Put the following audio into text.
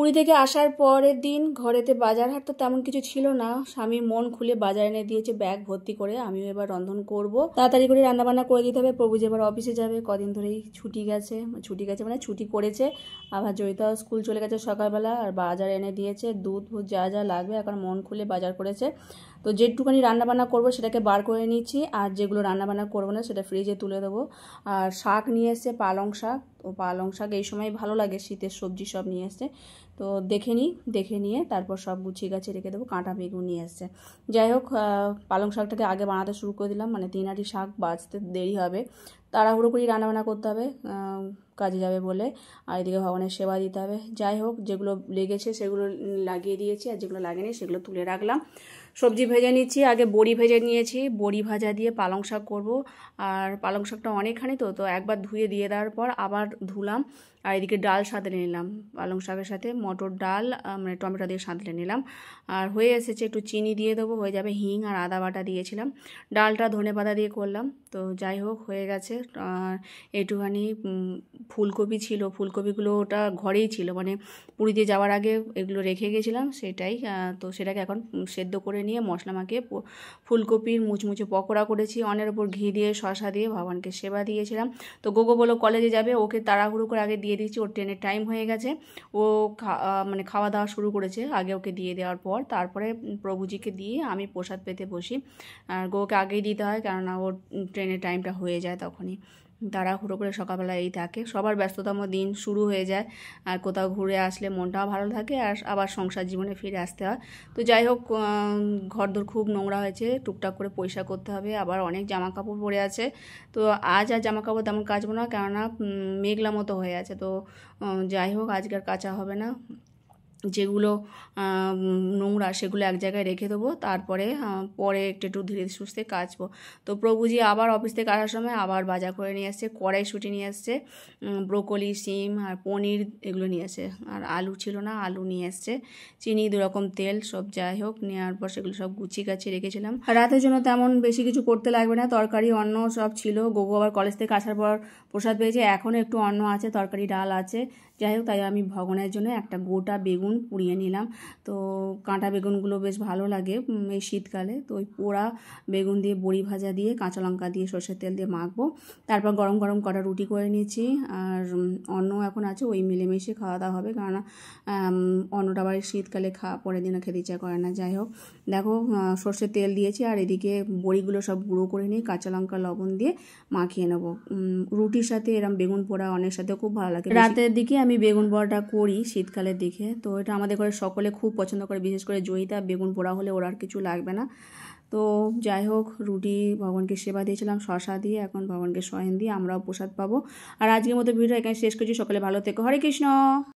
পুরী থেকে আসার পরের দিন ঘরেতে বাজার হাট তো তেমন কিছু ছিল না। স্বামী মন খুলে বাজার এনে দিয়েছে ব্যাগ ভর্তি করে। আমিও এবার রন্ধন করব, তাড়াতাড়ি করে রান্নাবান্না করে দিতে হবে। প্রভু যে এবার অফিসে যাবে, কদিন ধরেই ছুটি গেছে মানে ছুটি করেছে। আবার জয়িতাও স্কুল চলে গেছে সকালবেলা। আর বাজার এনে দিয়েছে, দুধ যা যা লাগবে এখন মন খুলে বাজার করেছে। তো যেটুকুনি রান্নাবান্না করবো সেটাকে বার করে নিচ্ছি, আর যেগুলো রান্নাবান্না করবো না সেটা ফ্রিজে তুলে দেবো। আর শাক নিয়ে এসছে, পালং শাক। তো পালং শাক এই সময় ভালো লাগে, শীতের সবজি সব নিয়ে এসছে। তো দেখে নিয়ে তারপর সব গুছিয়ে গাছে রেখে দেবো। কাঁটা বেগুন নিয়ে এসছে। যাই হোক, পালং শাকটাকে আগে বানাতে শুরু করে দিলাম, মানে 3 আঁটি শাক বাছতে দেরি হবে। তাড়াহুড়ো করেই রান্নাবান্না করতে হবে, কাজে যাবে বলে। আর এদিকে ভগবানের সেবা দিতে হবে। যাই হোক, যেগুলো লেগেছে সেগুলো লাগিয়ে দিয়েছি, আর যেগুলো লাগেনি সেগুলো তুলে রাখলাম। সবজি ভেজে নিচ্ছি, আগে বড়ি ভেজে নিয়েছি। বড়ি ভাজা দিয়ে পালং শাক করবো। আর পালং শাকটা অনেকখানি তো একবার ধুয়ে দিয়ে দেওয়ার পর আবার ধুলাম। আর এদিকে ডাল সাঁতলে নিলাম, পালং শাকের সাথে মটর ডাল, মানে টমেটো দিয়ে সাঁতলে নিলাম। আর হয়ে এসেছে, একটু চিনি দিয়ে দেবো, হয়ে যাবে। হিং আর আদা বাটা দিয়েছিলাম। ডালটা ধনেপাতা দিয়ে করলাম। তো যাই হোক, হয়ে গেছে। একটুখানি ফুলকপি ছিল, ফুলকপিগুলো ওটা ঘরেই ছিল, মানে পুরীতে যাওয়ার আগে এগুলো রেখে গেছিলাম, সেটাই। তো সেটাকে এখন সেদ্ধ করে নিয়ে মশলা মাখিয়ে ফুলকপির মুচমুচে পকোড়া করেছি। অনের ওপর ঘি দিয়ে শসা দিয়ে ভগবানকে সেবা দিয়েছিলাম। তো গোগো বলো কলেজে যাবে, ওকে তাড়াহুড়ো করে আগে দিয়ে দিয়েছি, ওর ট্রেনের টাইম হয়ে গেছে। ও মানে খাওয়া দাওয়া শুরু করেছে, আগে ওকে দিয়ে দেওয়ার পর তারপরে প্রভুজিকে দিয়ে আমি প্রসাদ পেতে বসি। আর গোকে আগেই দিতে হয়, কেননা ওর ট্রেনের টাইমটা হয়ে যায় তখনই। তাড়াহুড়ো করে সকালবেলা এই থাকে, সবার ব্যস্ততম দিন শুরু হয়ে যায়। আর কোথাও ঘুরে আসলে মনটাও ভালো থাকে, আর আবার সংসার জীবনে ফিরে আসতে হয়। তো যাই হোক, ঘরদোর খুব নোংরা হয়েছে, টুকটাক করে পরিষ্কার করতে হবে। আবার অনেক জামা কাপড় পরে আছে। তো আজ আর জামা কাপড় তেমন কাচবো না, কেননা মেঘলা মতো হয়ে আছে। তো যাই হোক, আজকে আর কাচা হবে না। যেগুলো নোংরা সেগুলো এক জায়গায় রেখে দেবো, তারপরে পরে একটু ধীরে সুস্থে কাচবো। তো প্রভুজি আবার অফিস থেকে আসার সময় আবার বাজার করে নিয়ে আসছে, কড়াইশুঁটি নিয়ে আসছে, ব্রোকলি, সিম আর পনির এগুলো নিয়ে আসছে। আর আলু ছিল না, আলু নিয়ে আসছে, চিনি, 2 রকম তেল সব। যাই হোক, নেওয়ার পর সেগুলো সব গুছিয়ে গাছিয়ে রেখেছিলাম। রাতের জন্য তেমন বেশি কিছু করতে লাগবে না, তরকারি অন্ন সব ছিল। গোগো আবার কলেজ থেকে আসার পর প্রসাদ পেয়েছে, এখনও একটু অন্ন আছে, তরকারি ডাল আছে। যাই হোক, তাই আমি ভগবানের জন্য একটা গোটা বেগুন পুড়িয়ে নিলাম। তো কাঁটা বেগুনগুলো বেশ ভালো লাগে এই শীতকালে। তো ওই পোড়া বেগুন দিয়ে বড়ি ভাজা দিয়ে কাঁচা লঙ্কা দিয়ে সরষের তেল দিয়ে মাখবো। তারপর গরম গরম কটা রুটি করে নিয়েছি। আর অন্ন এখন আছে, ওই মিলেমিশে খাওয়া দাওয়া হবে, কেননা অন্নটা আবার শীতকালে পরের দিনও খেতে ইচ্ছা করে না। যাই হোক, দেখো সরষের তেল দিয়েছি, আর এদিকে বড়িগুলো সব গুঁড়ো করে নিয়ে কাঁচা লঙ্কা লবণ দিয়ে মাখিয়ে নেবো। রুটির সাথে এরম বেগুন পোড়া অনেক সাথে খুব ভালো লাগে। রাতের দিকে আমি বেগুন পোড়াটা করি শীতকালের দিকে। তো এটা আমাদের ঘরে সকলে খুব পছন্দ করে, বিশেষ করে জয়িতা। বেগুন পোড়া হলে ওর আর কিছু লাগবে না। তো যাই হোক, রুটি ভগবানকে সেবা দিয়েছিলাম শসা দিয়ে, এখন ভগবানকে শয়ন দিয়ে আমরাও প্রসাদ পাবো। আর আজকের মতো ভিডিও এখানে শেষ করছি। সকলে ভালো থেকো। হরে কৃষ্ণ।